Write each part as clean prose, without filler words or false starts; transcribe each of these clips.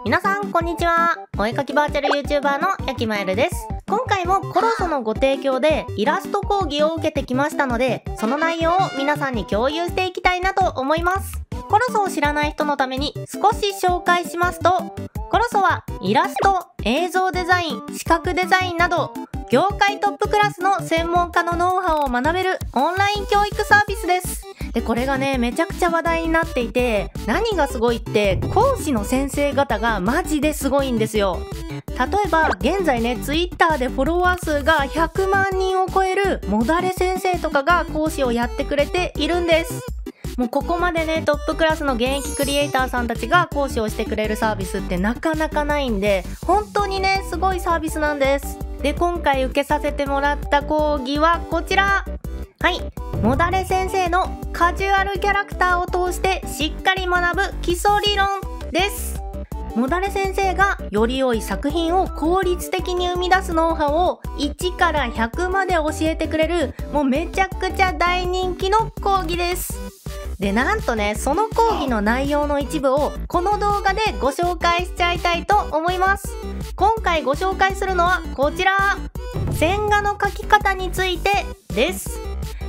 皆さんこんにちは。お絵かきバーチャル YouTuber のやきまえるです。今回もコロソのご提供でイラスト講義を受けてきましたので、その内容を皆さんに共有していきたいなと思います。コロソを知らない人のために少し紹介しますと、コロソはイラスト、映像デザイン、視覚デザインなど業界トップクラスの専門家のノウハウを学べるオンライン教育サービスです。で、これがね、めちゃくちゃ話題になっていて、何がすごいって、講師の先生方がマジですごいんですよ。例えば、現在ね、Twitter でフォロワー数が100万人を超えるもだれ先生とかが講師をやってくれているんです。もうここまでね、トップクラスの現役クリエイターさんたちが講師をしてくれるサービスってなかなかないんで、本当にね、すごいサービスなんです。で、今回受けさせてもらった講義はこちら。はい。もだれ先生のカジュアルキャラクターを通してしっかり学ぶ基礎理論です。もだれ先生がより良い作品を効率的に生み出すノウハウを1から100まで教えてくれる、もうめちゃくちゃ大人気の講義です。で、なんとね、その講義の内容の一部をこの動画でご紹介しちゃいたいと思います。今回ご紹介するのはこちら。線画の描き方についてです。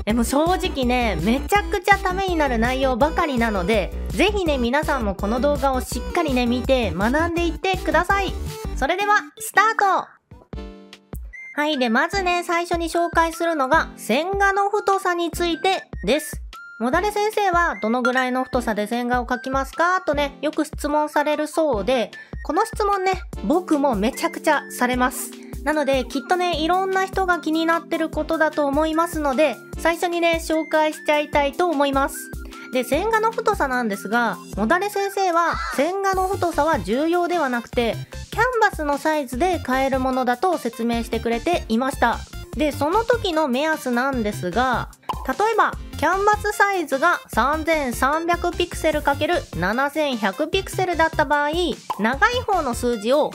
でも正直ね、めちゃくちゃためになる内容ばかりなので、ぜひね、皆さんもこの動画をしっかりね、見て学んでいってください。それでは、スタート。はい。で、まずね、最初に紹介するのが、線画の太さについてです。もだれ先生はどのぐらいの太さで線画を描きますかとね、よく質問されるそうで、この質問ね、僕もめちゃくちゃされます。なので、きっとね、いろんな人が気になってることだと思いますので、最初にね、紹介しちゃいたいと思います。で、線画の太さなんですが、もだれ先生は、線画の太さは重要ではなくて、キャンバスのサイズで変えるものだと説明してくれていました。で、その時の目安なんですが、例えば、キャンバスサイズが3300ピクセル ×7100 ピクセルだった場合、長い方の数字を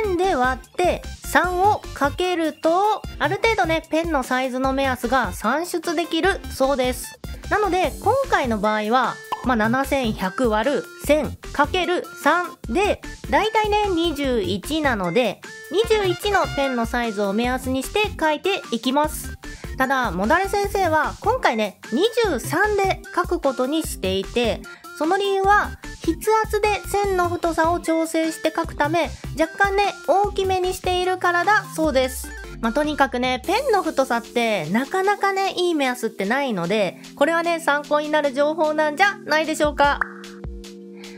1000で割って3をかけると、ある程度ね、ペンのサイズの目安が算出できるそうです。なので、今回の場合は、7100割る1000かける3で、だいたいね、21なので、21のペンのサイズを目安にして書いていきます。ただ、もだれ先生は今回ね、23で書くことにしていて、その理由は、筆圧で線の太さを調整して書くため、若干ね、大きめにしているからだそうです。とにかくね、ペンの太さってなかなかね、いい目安ってないので、これはね、参考になる情報なんじゃないでしょうか。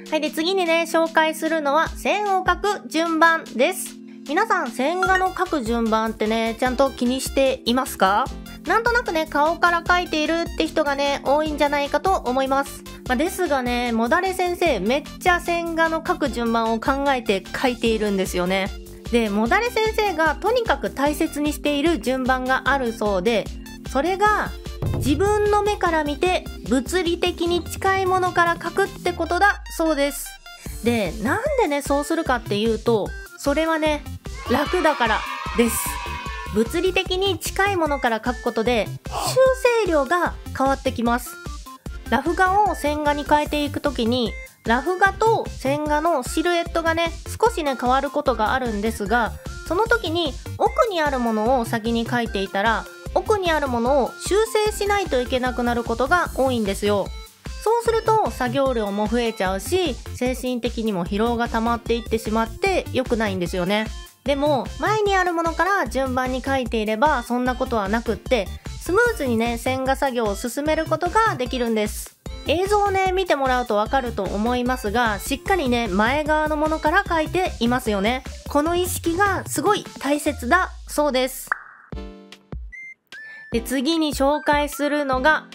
はい。で、次にね、紹介するのは線を描く順番です。皆さん、線画の描く順番ってね、ちゃんと気にしていますか？なんとなくね、顔から描いているって人がね、多いんじゃないかと思います。ですがね、もだれ先生、めっちゃ線画の描く順番を考えて描いているんですよね。で、もだれ先生がとにかく大切にしている順番があるそうで、それが、自分の目から見て物理的に近いものから描くってことだそうです。で、なんでね、そうするかっていうと、それはね、楽だからです。物理的に近いものから描くことで修正量が変わってきます。ラフ画を線画に変えていくときに、ラフ画と線画のシルエットがね、少しね、変わることがあるんですが、その時に奥にあるものを先に描いていたら、奥にあるものを修正しないといけなくなることが多いんですよ。そうすると作業量も増えちゃうし、精神的にも疲労が溜まっていってしまって良くないんですよね。でも、前にあるものから順番に書いていればそんなことはなくって、スムーズにね、線画作業を進めることができるんです。映像をね、見てもらうとわかると思いますが、しっかりね、前側のものから書いていますよね。この意識がすごい大切だそうです。で、次に紹介するのが、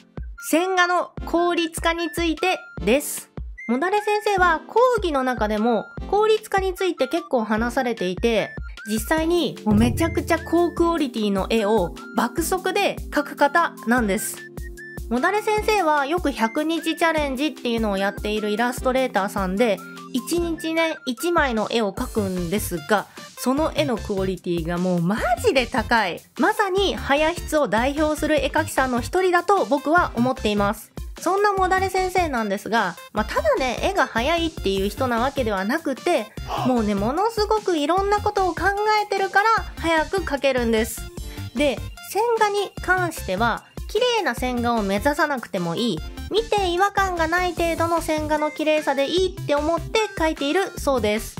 線画の効率化についてです。もだれ先生は講義の中でも効率化について結構話されていて、実際にもうめちゃくちゃ高クオリティの絵を爆速で描く方なんです。もだれ先生はよく100日チャレンジっていうのをやっているイラストレーターさんで、1日ね、1枚の絵を描くんですが、その絵のクオリティがもうマジで高い。まさに早筆を代表する絵描きさんの一人だと僕は思っています。そんなもだれ先生なんですが、ただね、絵が早いっていう人なわけではなくて、もうね、ものすごくいろんなことを考えてるから早く描けるんです。で、線画に関しては、綺麗な線画を目指さなくてもいい、見て違和感がない程度の線画の綺麗さでいいって思って描いているそうです。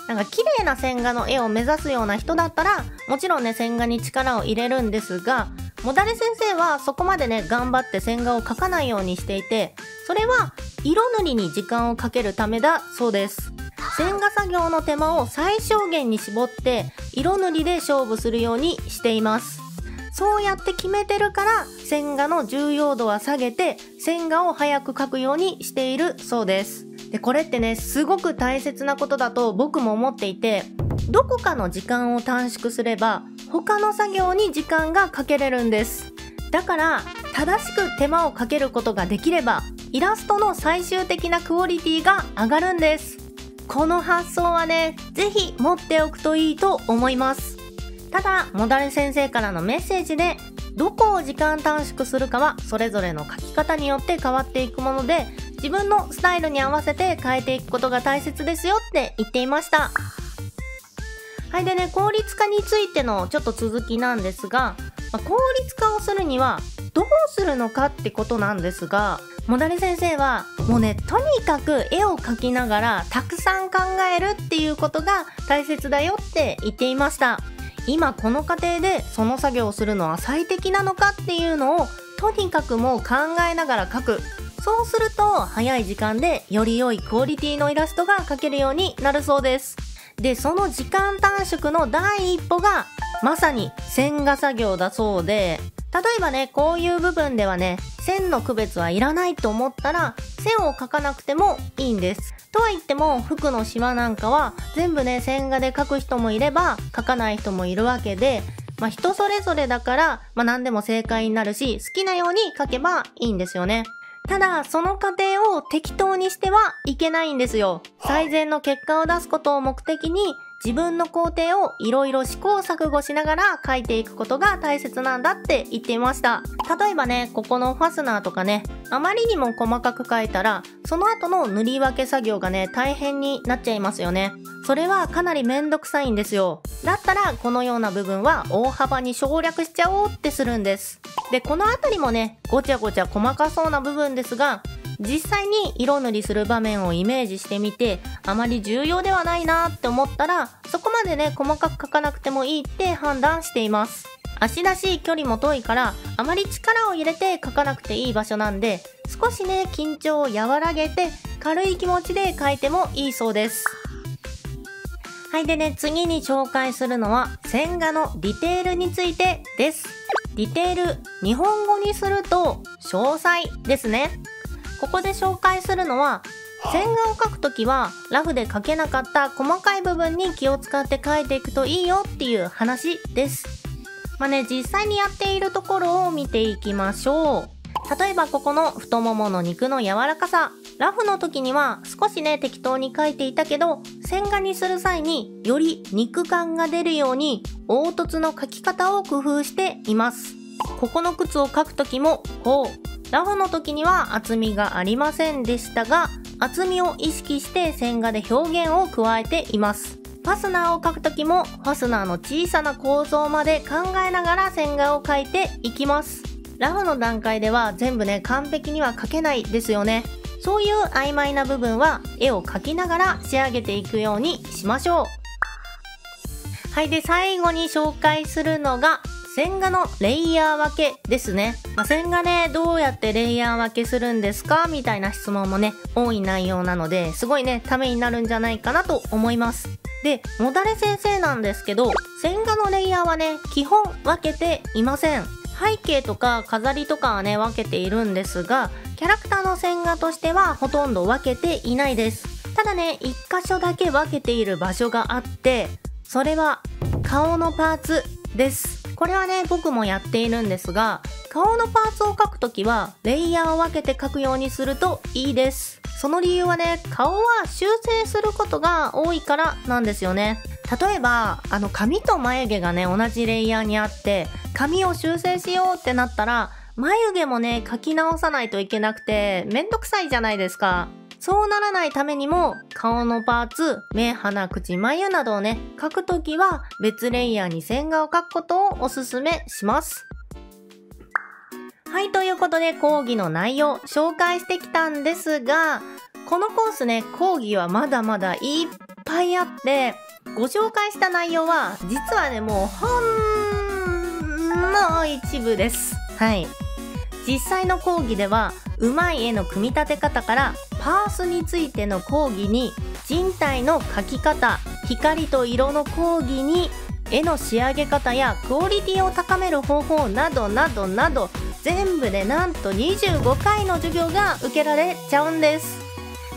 なんか綺麗な線画の絵を目指すような人だったら、もちろんね、線画に力を入れるんですが、もだれ先生はそこまでね、頑張って線画を描かないようにしていて、それは色塗りに時間をかけるためだそうです。線画作業の手間を最小限に絞って、色塗りで勝負するようにしています。そうやって決めてるから、線画の重要度は下げて、線画を早く描くようにしているそうです。で、これってね、すごく大切なことだと僕も思っていて、どこかの時間を短縮すれば、他の作業に時間がかけれるんです。だから、正しく手間をかけることができれば、イラストの最終的なクオリティが上がるんです。この発想はね、ぜひ持っておくといいと思います。ただ、もだれ先生からのメッセージで、どこを時間短縮するかはそれぞれの描き方によって変わっていくもので、自分のスタイルに合わせて変えていくことが大切ですよって言っていました。はい、でね、効率化についてのちょっと続きなんですが、効率化をするにはどうするのかってことなんですが、もだれ先生はもうね、とにかく絵を描きながらたくさん考えるっていうことが大切だよって言っていました。今この過程でその作業をするのは最適なのかっていうのをとにかくもう考えながら描く。そうすると早い時間でより良いクオリティのイラストが描けるようになるそうです。で、その時間短縮の第一歩がまさに線画作業だそうで、例えばね、こういう部分ではね、線の区別はいらないと思ったら線を描かなくてもいいんです。とは言っても服のシワなんかは全部ね、線画で描く人もいれば描かない人もいるわけで、人それぞれだから、何でも正解になるし、好きなように描けばいいんですよね。ただ、その過程を適当にしてはいけないんですよ。最善の結果を出すことを目的に、自分の工程をいろいろ試行錯誤しながら描いていくことが大切なんだって言っていました。例えばね、ここのファスナーとかね、あまりにも細かく描いたら、その後の塗り分け作業がね、大変になっちゃいますよね。それはかなりめんどくさいんですよ。だったら、このような部分は大幅に省略しちゃおうってするんです。で、このあたりもね、ごちゃごちゃ細かそうな部分ですが、実際に色塗りする場面をイメージしてみて、あまり重要ではないなって思ったら、そこまでね、細かく描かなくてもいいって判断しています。足らしい距離も遠いから、あまり力を入れて描かなくていい場所なんで、少しね、緊張を和らげて、軽い気持ちで描いてもいいそうです。はい、でね、次に紹介するのは、線画のディテールについてです。ディテール、日本語にすると、詳細ですね。ここで紹介するのは、線画を描くときはラフで描けなかった細かい部分に気を使って描いていくといいよっていう話です。実際にやっているところを見ていきましょう。例えばここの太ももの肉の柔らかさ。ラフの時には少しね、適当に描いていたけど、線画にする際により肉感が出るように凹凸の描き方を工夫しています。ここの靴を描く時もこう。ラフの時には厚みがありませんでしたが、厚みを意識して線画で表現を加えています。ファスナーを描く時もファスナーの小さな構造まで考えながら線画を描いていきます。ラフの段階では全部ね、完璧には描けないですよね。そういう曖昧な部分は絵を描きながら仕上げていくようにしましょう。はい、で最後に紹介するのが線画のレイヤー分けですね。線画ね、どうやってレイヤー分けするんですかみたいな質問もね、多い内容なので、すごいね、ためになるんじゃないかなと思います。で、もだれ先生なんですけど、線画のレイヤーはね、基本分けていません。背景とか飾りとかはね、分けているんですが、キャラクターの線画としてはほとんど分けていないです。ただね、一箇所だけ分けている場所があって、それは顔のパーツです。これはね、僕もやっているんですが、顔のパーツを描くときはレイヤーを分けて描くようにするといいです。その理由はね、顔は修正することが多いからなんですよね。例えば、髪と眉毛がね、同じレイヤーにあって、髪を修正しようってなったら、眉毛もね、描き直さないといけなくて、めんどくさいじゃないですか。そうならないためにも、顔のパーツ、目、鼻、口、眉などをね、描くときは別レイヤーに線画を描くことをおすすめします。はい、ということで講義の内容紹介してきたんですが、このコースね、講義はまだまだいっぱいあって、ご紹介した内容は実はね、もうほんの一部です。はい。実際の講義では、うまい絵の組み立て方からパースについての講義に、人体の描き方、光と色の講義に、絵の仕上げ方やクオリティを高める方法などなどなど、全部でなんと25回の授業が受けられちゃうんです。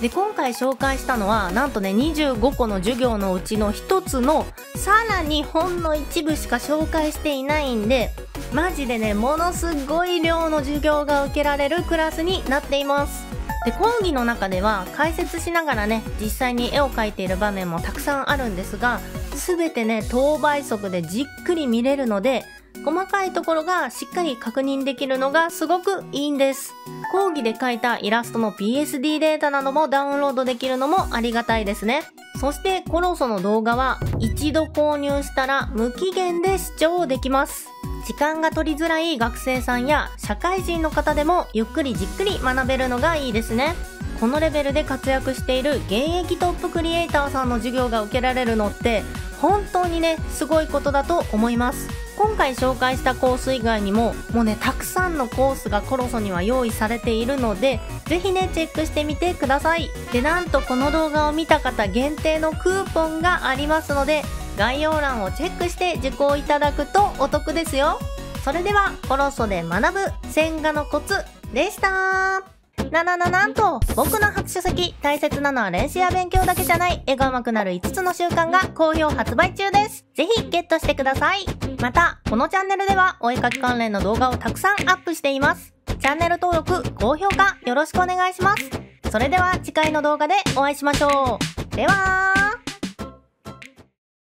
で、今回紹介したのはなんとね、25個の授業のうちの一つのさらにほんの一部しか紹介していないんで、マジでね、ものすごい量の授業が受けられるクラスになっています。で、講義の中では解説しながらね、実際に絵を描いている場面もたくさんあるんですが、すべてね、等倍速でじっくり見れるので、細かいところがしっかり確認できるのがすごくいいんです。講義で描いたイラストの PSD データなどもダウンロードできるのもありがたいですね。そしてコロソの動画は一度購入したら無期限で視聴できます。時間が取りづらい学生さんや社会人の方でもゆっくりじっくり学べるのがいいですね。このレベルで活躍している現役トップクリエイターさんの授業が受けられるのって本当にね、すごいことだと思います。今回紹介したコース以外にももうね、たくさんのコースがコロソには用意されているので、ぜひね、チェックしてみてください。で、なんとこの動画を見た方限定のクーポンがありますので、概要欄をチェックして受講いただくとお得ですよ。それではコロソで学ぶ線画のコツでした。なんと僕の初書籍、大切なのは練習や勉強だけじゃない絵が上手くなる5つの習慣が好評発売中です。ぜひゲットしてください。またこのチャンネルではお絵描き関連の動画をたくさんアップしています。チャンネル登録、高評価よろしくお願いします。それでは次回の動画でお会いしましょう。では